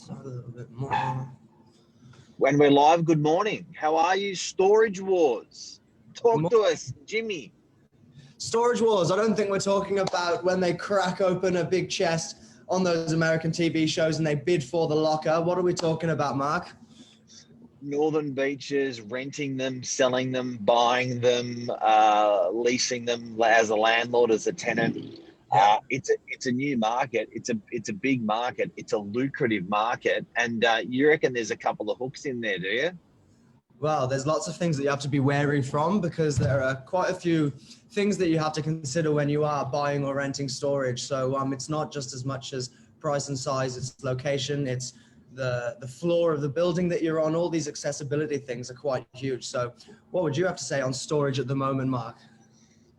Start a little bit more. When we're live, good morning. How are you, Storage Wars? Talk to us, Jimmy. Storage Wars. I don't think we're talking about when they crack open a big chest on those American TV shows and they bid for the locker. What are we talking about, Mark? Northern Beaches, renting them, selling them, buying them, leasing them as a landlord, as a tenant. It's a new market. It's a big market. It's a lucrative market. And you reckon there's a couple of hooks in there, do you? Well, there's lots of things that you have to be wary from because there are quite a few things that you have to consider when you are buying or renting storage. So it's not just as much as price and size, it's location, it's the floor of the building that you're on. All these accessibility things are quite huge. So what would you have to say on storage at the moment, Mark?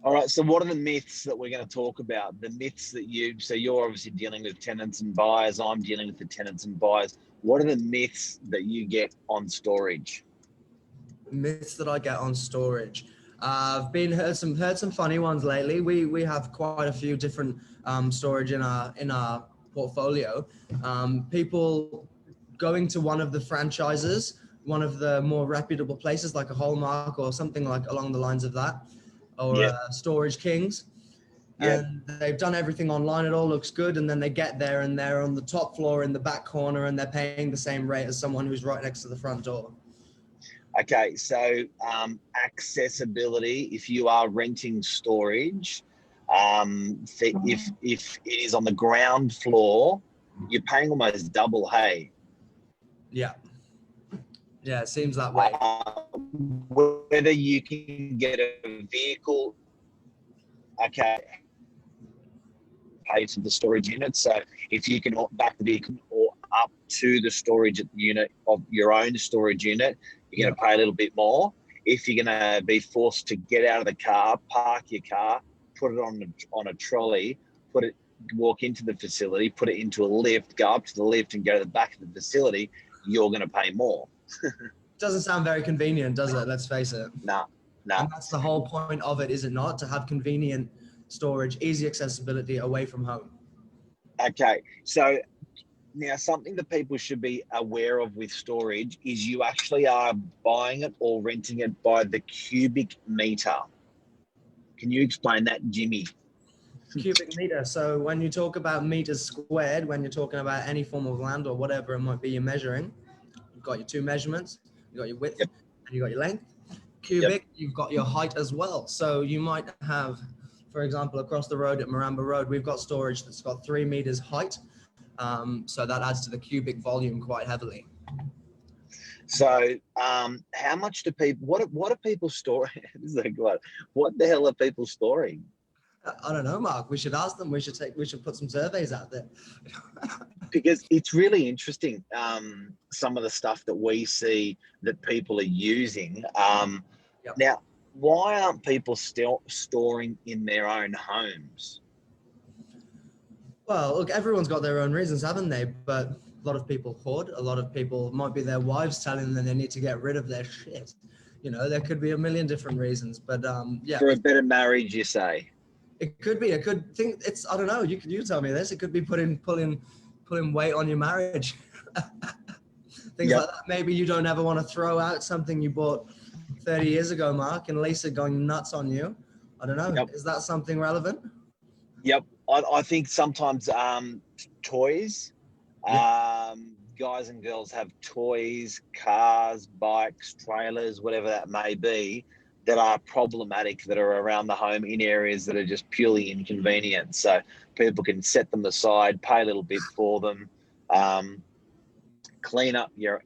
All right, so what are the myths that we're going to talk about? The myths that so you're obviously dealing with tenants and buyers. I'm dealing with the tenants and buyers. What are the myths that you get on storage? Myths that I get on storage. I've heard some funny ones lately. We have quite a few different storage in our portfolio. People going to one of the franchises, one of the more reputable places like a Hallmark or something like along the lines of that, or Storage Kings. And they've done everything online. It all looks good. And then they get there and they're on the top floor in the back corner and they're paying the same rate as someone who's right next to the front door. Okay, so accessibility, if you are renting storage, if it is on the ground floor, you're paying almost double, hey? Yeah, it seems that way. Whether you can get a vehicle, okay, pay for the storage unit. So if you can back the vehicle or up to the storage unit of your own storage unit, you're going to pay a little bit more. If you're going to be forced to get out of the car, park your car, put it on a trolley, walk into the facility, put it into a lift, go up to the lift and go to the back of the facility, you're going to pay more. Doesn't sound very convenient, does it? Let's face it. No. And that's the whole point of it, is it not? To have convenient storage, easy accessibility away from home. Okay, so now something that people should be aware of with storage is you actually are buying it or renting it by the cubic meter. Can you explain that, Jimmy? Cubic meter. So when you talk about meters squared, when you're talking about any form of land or whatever it might be you're measuring, you've got your two measurements, you've got your width and you've got your length. Cubic, you've got your height as well. So you might have, for example, across the road at Maramba Road, we've got storage that's got 3 meters height. So that adds to the cubic volume quite heavily. So how much do people, what are people storing? This is a good one. What the hell are people storing? I don't know, Mark. We should ask them. We should put some surveys out there. Because it's really interesting, some of the stuff that we see that people are using. Now, why aren't people still storing in their own homes? Well, look, everyone's got their own reasons, haven't they? But a lot of people hoard. A lot of people, might be their wives telling them they need to get rid of their shit. You know, there could be a million different reasons. But For a better marriage, you say? It could be. It could think it's. I don't know. You tell me this. It could be pulling weight on your marriage. Things like that. Maybe you don't ever want to throw out something you bought 30 years ago, Mark, and Lisa going nuts on you. I don't know. Is that something relevant? Yep. I think sometimes toys, guys and girls have toys, cars, bikes, trailers, whatever that may be, that are problematic, that are around the home in areas that are just purely inconvenient. So people can set them aside, pay a little bit for them, clean up your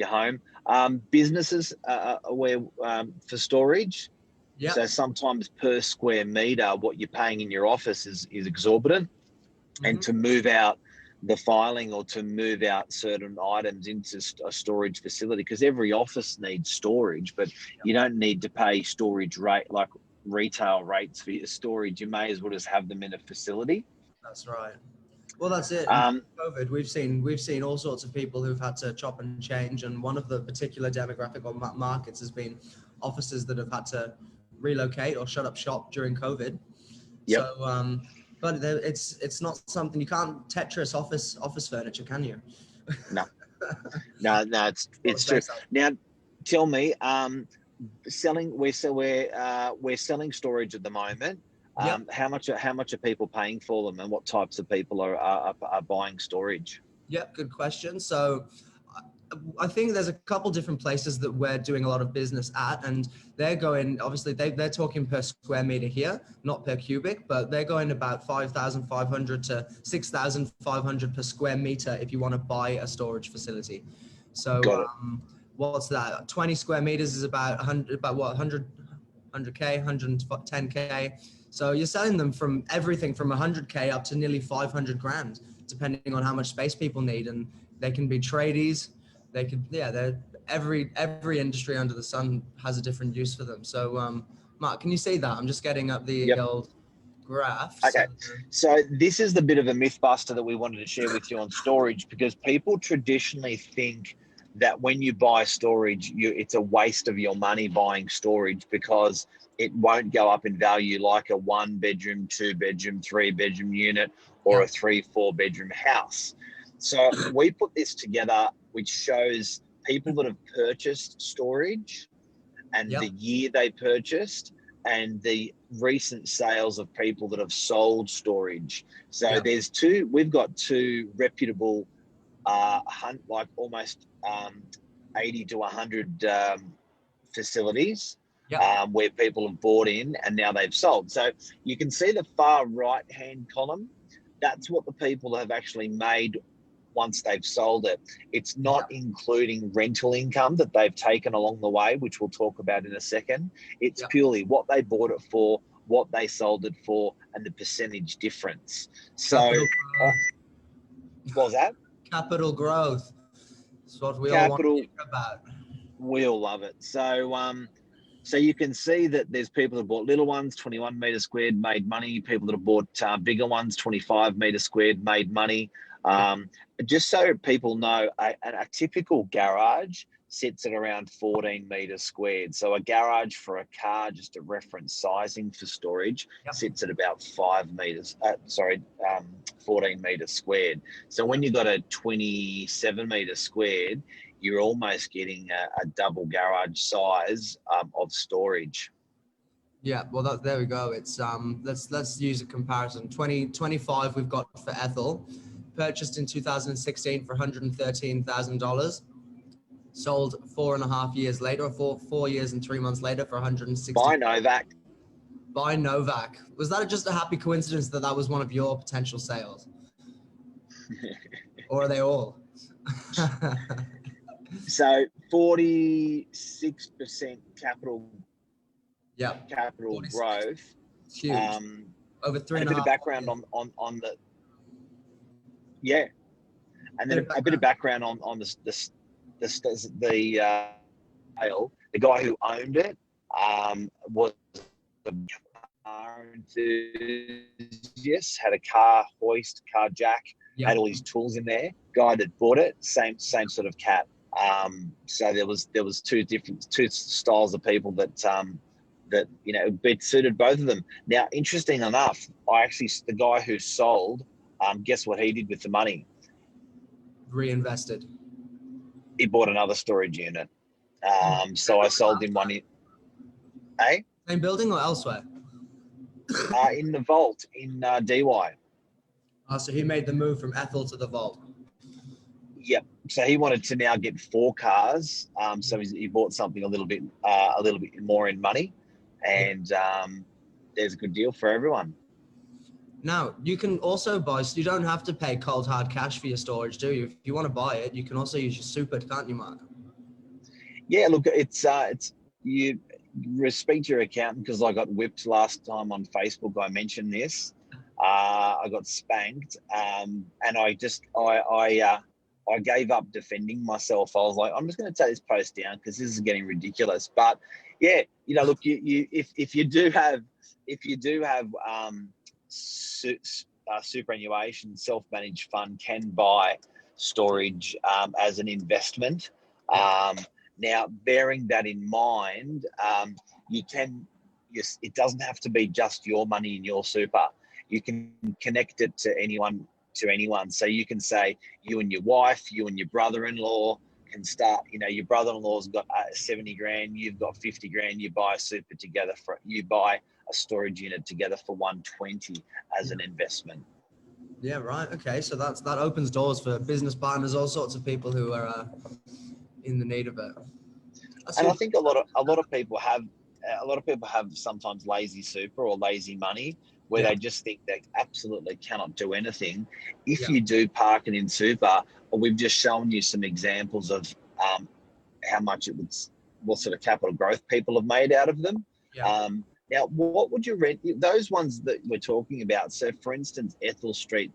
home. Businesses where for storage. Yeah. So sometimes per square meter, what you're paying in your office is exorbitant. And to move out the filing or to move out certain items into a storage facility, because every office needs storage, but you don't need to pay storage rate like retail rates for your storage. You may as well just have them in a facility. That's right. Well, that's it. COVID, we've seen all sorts of people who've had to chop and change, and one of the particular demographic or markets has been offices that have had to relocate or shut up shop during COVID. So, but it's not something you can't Tetris office furniture, can you? No, no, it's true. Space out. Now, tell me, we're selling storage at the moment. Yep. How much are people paying for them, and what types of people are buying storage? Yep, good question. So I think there's a couple different places that we're doing a lot of business at, and they're going, obviously they're talking per square meter here, not per cubic, but they're going about 5,500 to 6,500 per square meter if you want to buy a storage facility. So Got it. what's that? 20 square meters is about 100, about what, 100K, 110K. So you're selling them from everything from 100K up to nearly 500 grand, depending on how much space people need. And they can be tradies. They could, yeah, they're every industry under the sun has a different use for them. So, Mark, can you see that? I'm just getting up the Yep. old graph. Okay. So this is the bit of a myth buster that we wanted to share with you on storage, because people traditionally think that when you buy storage, it's a waste of your money buying storage because it won't go up in value like a 1-bedroom, 2-bedroom, 3-bedroom unit or a 3-4-bedroom house. So we put this together, which shows people that have purchased storage and the year they purchased and the recent sales of people that have sold storage. So we've got two reputable, like almost 80 to 100 facilities where people have bought in and now they've sold. So you can see the far right-hand column. That's what the people have actually made once they've sold it. It's not including rental income that they've taken along the way, which we'll talk about in a second. It's purely what they bought it for, what they sold it for, and the percentage difference. So what was that? Capital growth. That's what we all want to hear about. We all love it. So you can see that there's people that bought little ones, 21 meter squared, made money. People that have bought bigger ones, 25 meter squared, made money. Just so people know, a typical garage sits at around 14 meters squared. So a garage for a car, just to reference sizing for storage, sits at about 14 meters squared. So when you've got a 27 meters squared, you're almost getting a double garage size of storage. Yeah, well, there we go. It's let's use a comparison. 25 we've got for Ethel, purchased in 2016 for $113,000, sold 4.5 years later, 4 years and 3 months later for 160. By Novak. By Novak. Was that just a happy coincidence that was one of your potential sales? Or are they all? So 46% capital growth. It's huge. Over 3.5 a bit of background on the and then a bit of background on the guy who owned it was a car enthusiast, had a car hoist, car jack, had all his tools in there. Guy that bought it, same sort of cat. So there was two styles of people that it suited both of them. Now, interesting enough, the guy who sold, guess what he did with the money? Reinvested. He bought another storage unit. So I sold him one. Same building or elsewhere? In the vault in DY. So he made the move from Ethel to the vault. Yep. So he wanted to now get 4 cars. So he bought something a little bit more in money, and there's a good deal for everyone. Now, you can also buy, so you don't have to pay cold hard cash for your storage, do you? If you want to buy it, you can also use your super, can't you, Mark? Yeah, look, it's you speak to your accountant, because I got whipped last time on Facebook. I mentioned this. I got spanked, and I gave up defending myself. I was like, I'm just going to take this post down because this is getting ridiculous. But yeah, look, if you do have superannuation, self-managed fund can buy storage as an investment. Now, bearing that in mind, it doesn't have to be just your money in your super. You can connect it to anyone to anyone. So you can say you and your wife, you and your brother-in-law can start, your brother-in-law's got 70 grand, you've got 50 grand, you buy a super together you buy a storage unit together for 120 as an investment. Yeah, right. Okay, so that opens doors for business partners, all sorts of people who are in the need of it. And I think a lot of people have sometimes lazy super or lazy money, where they just think they absolutely cannot do anything. If you do park it in super, or we've just shown you some examples of how much what sort of capital growth people have made out of them. Now, what would you rent? Those ones that we're talking about. So, for instance, Ethel Street,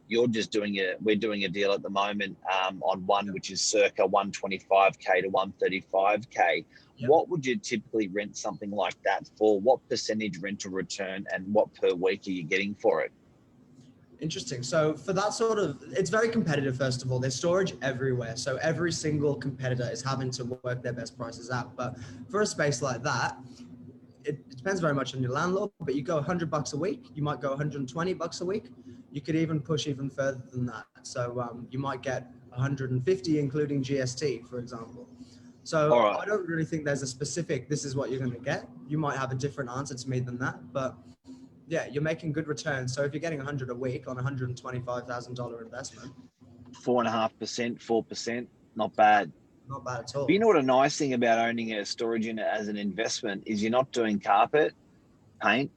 we're doing a deal at the moment on one which is circa 125K to 135K. What would you typically rent something like that for? What percentage rental return and what per week are you getting for it? Interesting. So for that sort of, it's very competitive, first of all. There's storage everywhere. So every single competitor is having to work their best prices out. But for a space like that, it depends very much on your landlord, but you go $100 a week, you might go $120 a week. You could even push even further than that. So you might get 150, including GST, for example. So I don't really think there's a specific, this is what you're going to get. You might have a different answer to me than that, but yeah, you're making good returns. So if you're getting 100 a week on $125,000 investment, 4.5%, 4%, not bad. Not bad at all. But you know what a nice thing about owning a storage unit as an investment is you're not doing carpet, paint,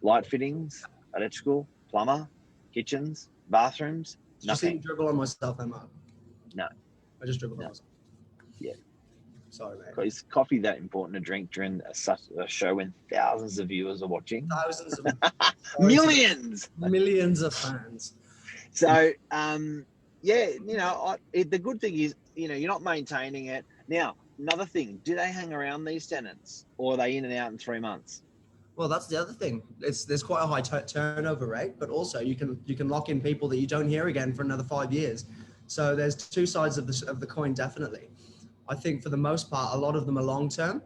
light fittings, electrical, plumber, kitchens, bathrooms, Did nothing. you see me dribble on myself, Mark? No. I just dribbled on myself. Yeah. Sorry, mate. Is coffee that important to drink during such a show when thousands of viewers are watching? Thousands of millions of fans. So the good thing is you're not maintaining it. Now, another thing, do they hang around, these tenants, or are they in and out in 3 months? Well, that's the other thing. There's quite a high turnover rate, but also you can lock in people that you don't hear again for another 5 years. So there's two sides of the coin, definitely. I think for the most part, a lot of them are long term,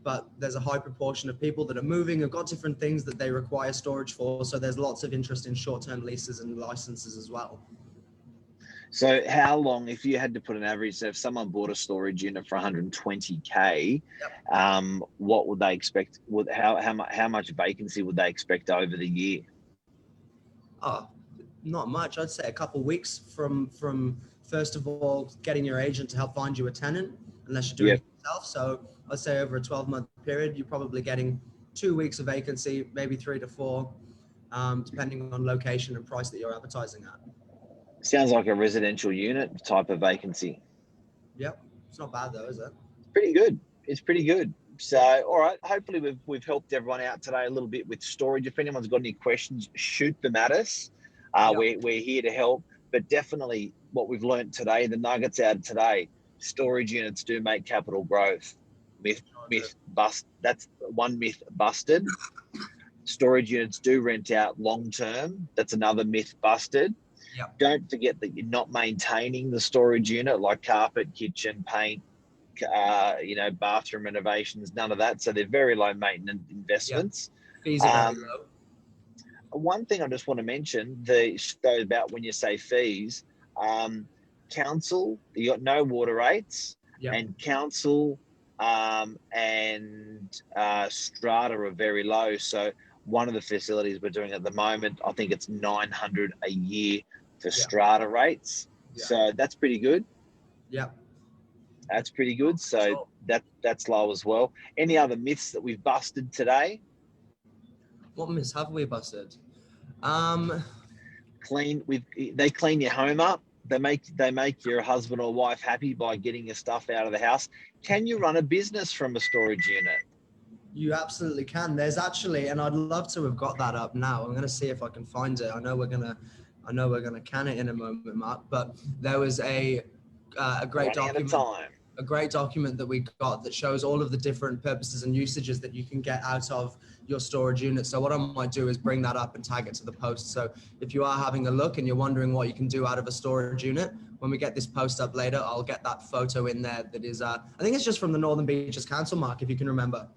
but there's a high proportion of people that are moving, have got different things that they require storage for. So there's lots of interest in short-term leases and licenses as well. So how long, if you had to put an average, so if someone bought a storage unit for 120K, what would they expect? How much vacancy would they expect over the year? Oh, not much. I'd say a couple of weeks from first of all, getting your agent to help find you a tenant, unless you're doing it yourself. So I'd say over a 12-month period, you're probably getting 2 weeks of vacancy, maybe 3 to 4, depending on location and price that you're advertising at. Sounds like a residential unit type of vacancy. Yep. It's not bad though, is it? It's pretty good. So, all right. Hopefully we've helped everyone out today a little bit with storage. If anyone's got any questions, shoot them at us. We're here to help. But definitely what we've learned today, the nuggets out of today, storage units do make capital growth. Myth bust. That's one myth busted. Storage units do rent out long term. That's another myth busted. Yep. Don't forget that you're not maintaining the storage unit, like carpet, kitchen, paint, bathroom renovations, none of that. So they're very low maintenance investments. Yep. Fees are very low. One thing I just want to mention, about when you say fees, council, you got no water rates, and council and strata are very low. So one of the facilities we're doing at the moment, I think it's $900 a year for strata rates. So that's pretty good. Yeah. That's pretty good. So that's low as well. Any other myths that we've busted today? What myths have we busted? They clean your home up. They make your husband or wife happy by getting your stuff out of the house. Can you run a business from a storage unit? You absolutely can. There's actually, and I'd love to have got that up now. I'm going to see if I can find it. I know we're gonna can it in a moment, Mark. But there was a great document that we got that shows all of the different purposes and usages that you can get out of your storage unit. So what I might do is bring that up and tag it to the post. So if you are having a look and you're wondering what you can do out of a storage unit, when we get this post up later, I'll get that photo in there. That is, I think it's just from the Northern Beaches Council, Mark, if you can remember.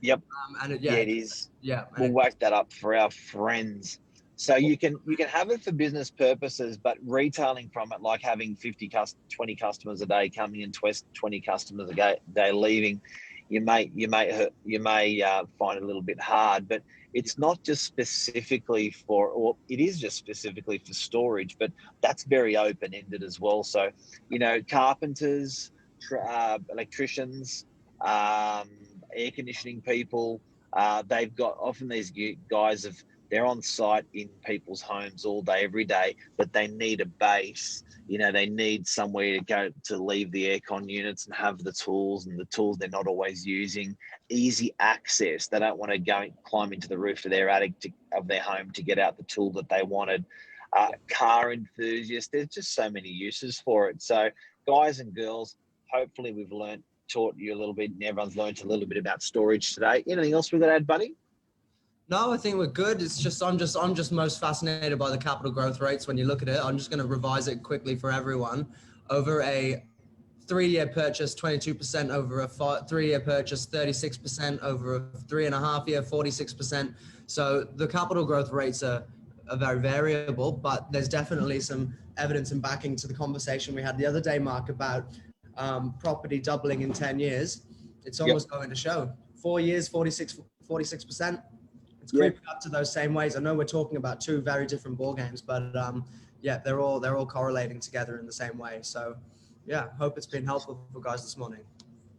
Yep. And it is. Yeah. We'll whack that up for our friends. So you can have it for business purposes, but retailing from it, like having 20 customers a day coming in, 20 customers a day leaving, you may find it a little bit hard. But it's not just specifically for, or it is just specifically for storage, but that's very open ended as well. So, you know, carpenters, electricians, air conditioning people, they've got often these guys have. They're on site in people's homes all day, every day, but they need a base. You know, they need somewhere to go to leave the aircon units and have the tools, and the tools they're not always using. Easy access. They don't want to go climb into the roof of their attic of their home to get out the tool that they wanted. Car enthusiasts. There's just so many uses for it. So, guys and girls, hopefully we've taught you a little bit, and everyone's learned a little bit about storage today. Anything else we've got to add, buddy? No, I think we're good. It's just I'm just most fascinated by the capital growth rates when you look at it. I'm just going to revise it quickly for everyone. Over a 3-year purchase, 22%; over a 3-year purchase, 36%; over a 3.5-year, 46%. So the capital growth rates are very variable, but there's definitely some evidence and backing to the conversation we had the other day, Mark, about property doubling in 10 years. It's almost going to show. 4 years, 46%. It's creeping up to those same ways. I know we're talking about two very different ball games, but yeah, they're all correlating together in the same way. So yeah, hope it's been helpful for guys this morning.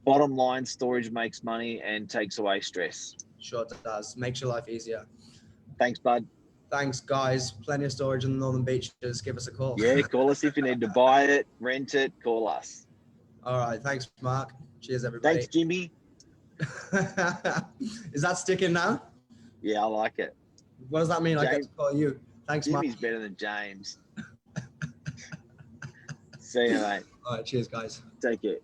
Bottom line, storage makes money and takes away stress. Sure it does. Makes your life easier. Thanks, bud. Thanks, guys. Plenty of storage in the Northern Beaches. Give us a call. Yeah, call us if you need to buy it, rent it, call us. All right. Thanks, Mark. Cheers, everybody. Thanks, Jimmy. Is that sticking now? Yeah, I like it. What does that mean? James, I get to call you. Thanks, Mark. Jimmy's better than James. See you, mate. All right. Cheers, guys. Take it.